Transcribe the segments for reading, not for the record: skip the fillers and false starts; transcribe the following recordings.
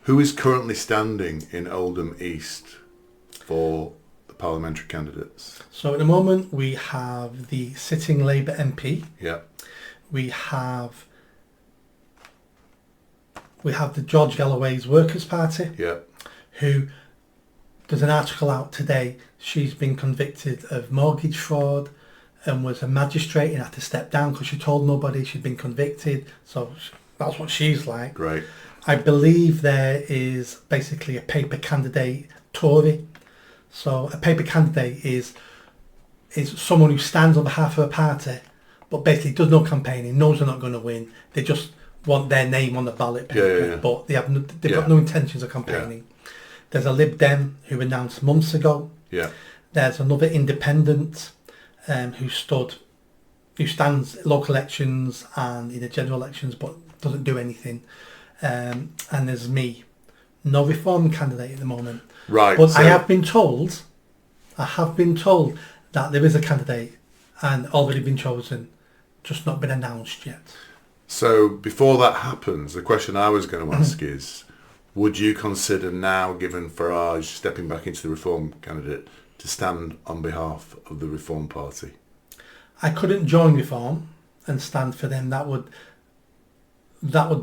Who is currently standing in Oldham East for the parliamentary candidates? So at the moment we have the sitting Labour MP. Yeah. We have the George Galloway's Workers' Party. Yeah. Who, there's an article out today, she's been convicted of mortgage fraud and was a magistrate and had to step down because she told nobody she'd been convicted. So that's what she's like. Great. I believe there is basically a paper candidate Tory. So a paper candidate is someone who stands on behalf of a party, but basically does no campaigning, knows they're not going to win. They just want their name on the ballot paper, but they've got no intentions of campaigning. Yeah. There's a Lib Dem who announced months ago. Yeah. There's another independent who stands local elections and in the general elections, but doesn't do anything. And there's me, no Reform candidate at the moment. Right. But I have been told that there is a candidate and already been chosen, just not been announced yet. So before that happens, the question I was going to ask is, would you consider now, given Farage stepping back into the Reform candidate, to stand on behalf of the Reform Party? I couldn't join Reform and stand for them. That would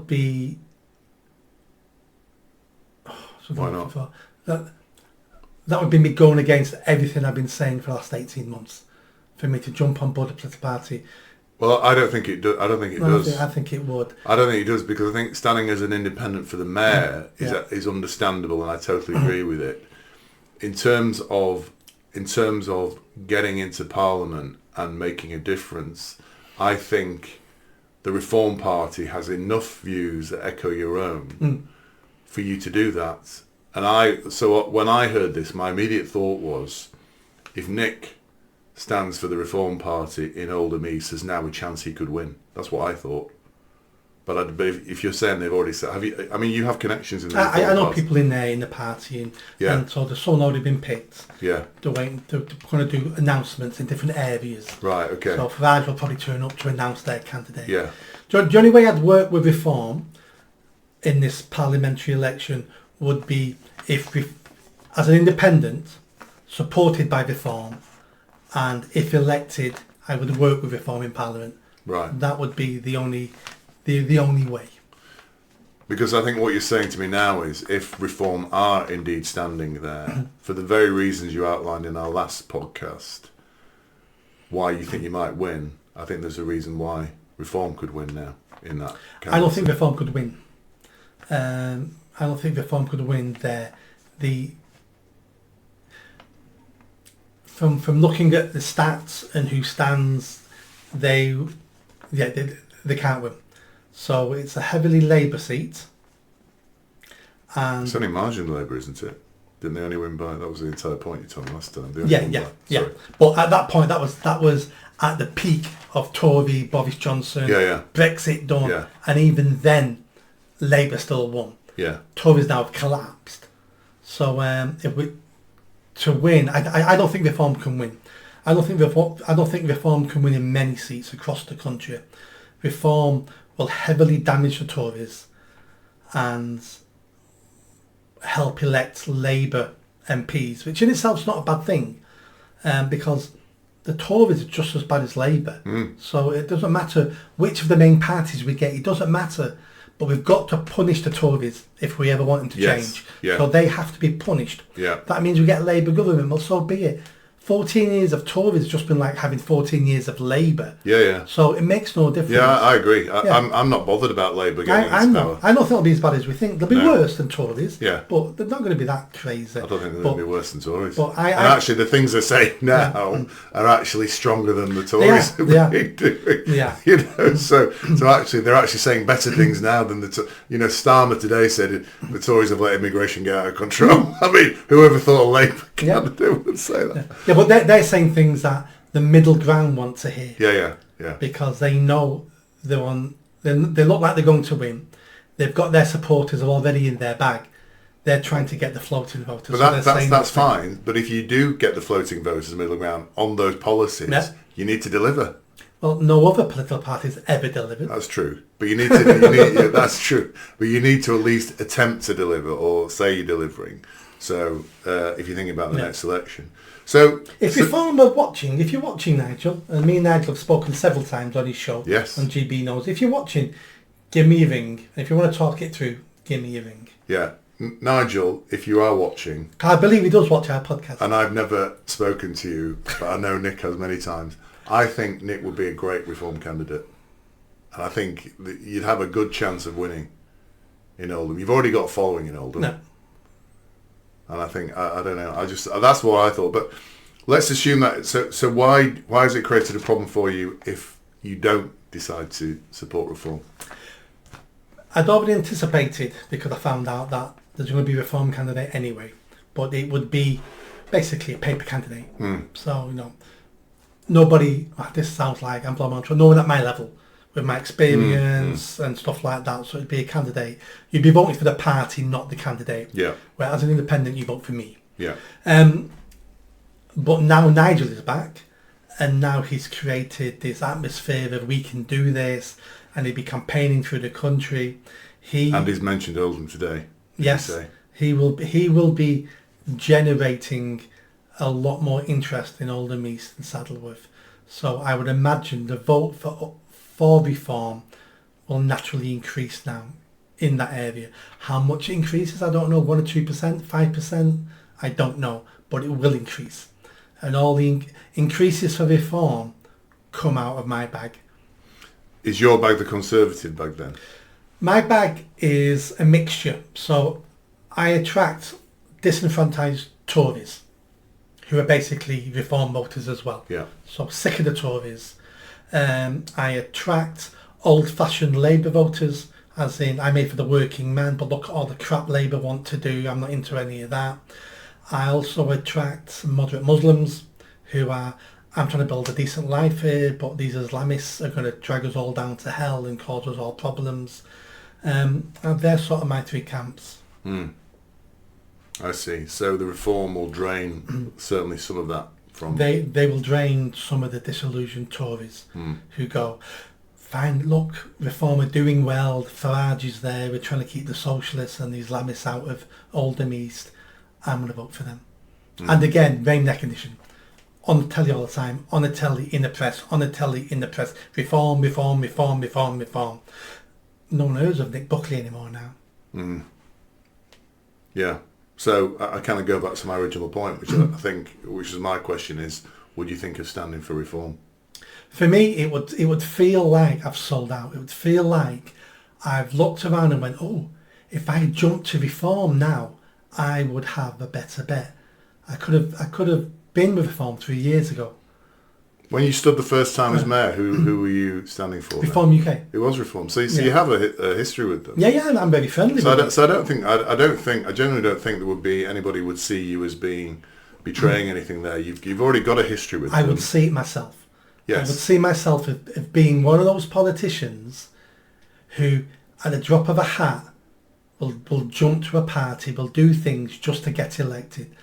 be... Why not? That would be me going against everything I've been saying for the last 18 months. For me to jump on board a political party. Well, I don't think it does. I think it would. I don't think it does, because I think standing as an independent for the mayor is understandable, and I totally agree with it. In terms of getting into Parliament and making a difference, I think the Reform Party has enough views that echo your own for you to do that. And so when I heard this, my immediate thought was, if Nick stands for the Reform Party in Oldham East, there's now a chance he could win. That's what I thought. But if you're saying they've already said, you have connections in the Reform I know Party. People in there in the party, and so there's someone already been picked. Yeah. They're going to do announcements in different areas. Right. Okay. So Farage will probably turn up to announce their candidate. Yeah. The only way I'd work with Reform in this parliamentary election would be if, as an independent, supported by Reform, and if elected, I would work with Reform in Parliament. Right. That would be the only way. Because I think what you're saying to me now is, if Reform are indeed standing there, for the very reasons you outlined in our last podcast, why you think you might win, I think there's a reason why Reform could win now in that. I don't think Reform could win. I don't think Reform could win there. From looking at the stats and who stands, they can't win. So it's a heavily Labour seat. And it's only marginal Labour, isn't it? Didn't they only win by? That was the entire point you told me last time. Yeah. But at that point, that was at the peak of Tory, Boris Johnson, Brexit done, and even then, Labour still won. Yeah. Tories now have collapsed. So to win, I don't think Reform can win. I don't think Reform can win in many seats across the country. Reform will heavily damage the Tories and help elect Labour MPs, which in itself is not a bad thing, because the Tories are just as bad as Labour. So it doesn't matter which of the main parties we get. It doesn't matter. But we've got to punish the Tories if we ever want them to change. Yeah. So they have to be punished. Yeah. That means we get a Labour government. Well, so be it. 14 years of Tories has just been like having 14 years of Labour. Yeah. So it makes no difference. Yeah, I agree. I'm not bothered about Labour getting power. I don't think it'll be as bad as we think. They'll be worse than Tories. Yeah. But they're not going to be that crazy. I don't think they're going to be worse than Tories. But actually, the things they're saying now are actually stronger than the Tories have been doing. Yeah. So actually, they're actually saying better things now than Starmer today said the Tories have let immigration get out of control. I mean, whoever thought a Labour candidate would say that? Yeah, but they're saying things that the middle ground want to hear. Yeah. Because they know they look like they're going to win. They've got their supporters already in their bag. They're trying to get the floating voters. But that's fine. But if you do get the floating voters in the middle ground on those policies, you need to deliver. Well, no other political party's ever delivered. That's true. But you need to, yeah, that's true. But you need to at least attempt to deliver or say you're delivering. So if you're thinking about the next election. So if you're watching Nigel, and me and Nigel have spoken several times on his show, yes, on GB Knows, if you're watching, give me a ring. And if you want to talk it through, give me a ring. Yeah. Nigel, if you are watching... I believe he does watch our podcast. And I've never spoken to you, but I know Nick has many times. I think Nick would be a great Reform candidate. And I think that you'd have a good chance of winning in Oldham. You've already got a following in Oldham. No. And I think, I don't know, that's what I thought. But let's assume that, so why has it created a problem for you if you don't decide to support Reform? I'd already anticipated, because I found out that there's going to be a Reform candidate anyway, but it would be basically a paper candidate. So, nobody, this sounds like I'm blowing on to no one at my level with my experience and stuff like that, so it'd be a candidate. You'd be voting for the party, not the candidate. Yeah. Where as an independent, you vote for me. Yeah. But now Nigel is back, and now he's created this atmosphere of we can do this, and he'll be campaigning through the country. And he's mentioned Oldham today. Yes, he will be generating a lot more interest in Oldham East and Saddleworth. So I would imagine the vote for Reform will naturally increase now in that area. How much it increases, I don't know, 1 or 2%, 5%, I don't know, but it will increase. And all the increases for Reform come out of my bag. Is your bag the Conservative bag then? My bag is a mixture. So I attract disenfranchised Tories who are basically Reform voters as well. Yeah. So sick of the Tories. I attract old-fashioned Labour voters, as in I'm made for the working man, but look at all the crap Labour want to do. I'm not into any of that. I also attract moderate Muslims who are, I'm trying to build a decent life here, but these Islamists are going to drag us all down to hell and cause us all problems. And they're sort of my three camps. I see. So the Reform will drain certainly some of that from... They will drain some of the disillusioned Tories who go, fine, look, Reform are doing well, Farage is there, we're trying to keep the socialists and the Islamists out of Oldham East, I'm going to vote for them. And again, name recognition. On the telly all the time, on the telly, in the press, on the telly, in the press, Reform, Reform, Reform, Reform, Reform. No one hears of Nick Buckley anymore now. Yeah. So I kind of go back to my original point, which which is my question is, would you think of standing for Reform? For me, it would feel like I've sold out. It would feel like I've looked around and went, oh, if I jumped to Reform now, I would have a better bet. I could have been with Reform 3 years ago. When you stood the first time as mayor, who were you standing for? Reform UK. It was Reform. So you have a history with them. Yeah, I'm very friendly. So I generally don't think there would be anybody would see you as being betraying anything there. You've already got a history with them. I would see it myself. Yes. I would see myself as being one of those politicians who, at the drop of a hat, will jump to a party, will do things just to get elected.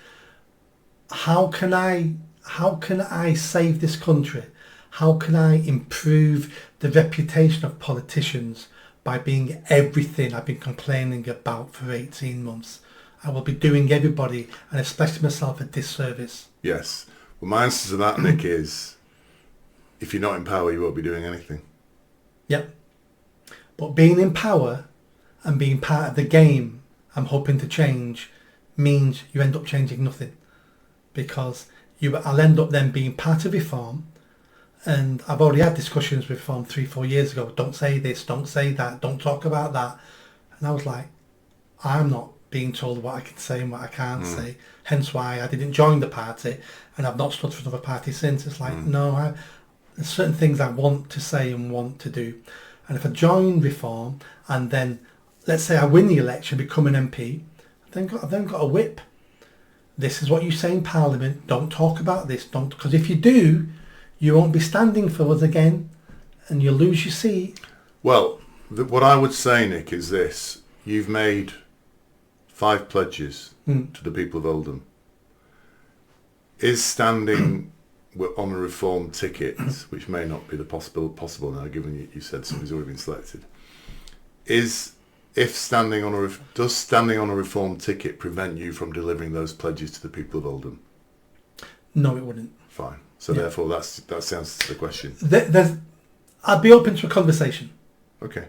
How can I save this country? How can I improve the reputation of politicians by being everything I've been complaining about for 18 months? I will be doing everybody, and especially myself, a disservice. Yes. Well, my answer to that, Nick, is if you're not in power, you won't be doing anything. Yep. But being in power and being part of the game I'm hoping to change means you end up changing nothing. Because I'll end up then being part of Reform, and I've already had discussions with Reform 3-4 years ago. Don't say this, don't say that, don't talk about that. And I was like, I'm not being told what I can say and what I can't say. Hence why I didn't join the party, and I've not stood for another party since. It's like, no, there's certain things I want to say and want to do. And if I join Reform, and then, let's say I win the election, become an MP, I've then got a whip. This is what you say in Parliament. Don't talk about this. Don't, because if you do, you won't be standing for us again, and you'll lose your seat. Well, what I would say, Nick, is this: you've made 5 pledges to the people of Oldham. Is standing on a reform ticket, which may not be the possible now, given you said somebody's already been selected, does standing on a reform ticket prevent you from delivering those pledges to the people of Oldham? No, it wouldn't. Fine. So therefore, that's the answer to the question. I'd be open to a conversation. Okay.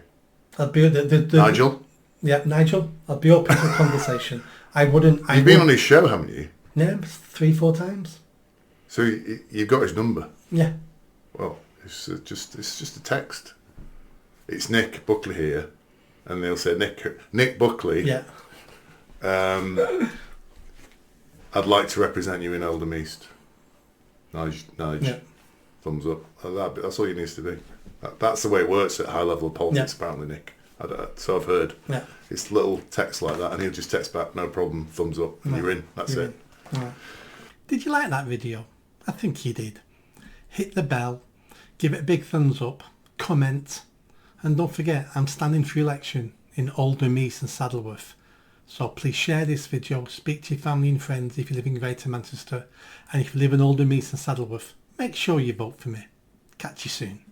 I'd be Nigel. Yeah, Nigel. I'd be open to a conversation. I wouldn't. You've been on his show, haven't you? Yeah, 3-4 times. So you've got his number. Yeah. Well, it's just a text. It's Nick Buckley here, and they'll say Nick Buckley. Yeah. I'd like to represent you in Oldham East. Nige. Yeah. Thumbs up. That's all you needs to do. That's the way it works at high level of politics, apparently, Nick. So I've heard. Yeah. It's little text like that, and he'll just text back, no problem, thumbs up, and you're in. That's it. Right. Did you like that video? I think you did. Hit the bell, give it a big thumbs up, comment, and don't forget, I'm standing for election in Oldham East and Saddleworth. So please share this video, speak to your family and friends if you live in Greater Manchester, and if you live in Oldham East and Saddleworth, make sure you vote for me. Catch you soon.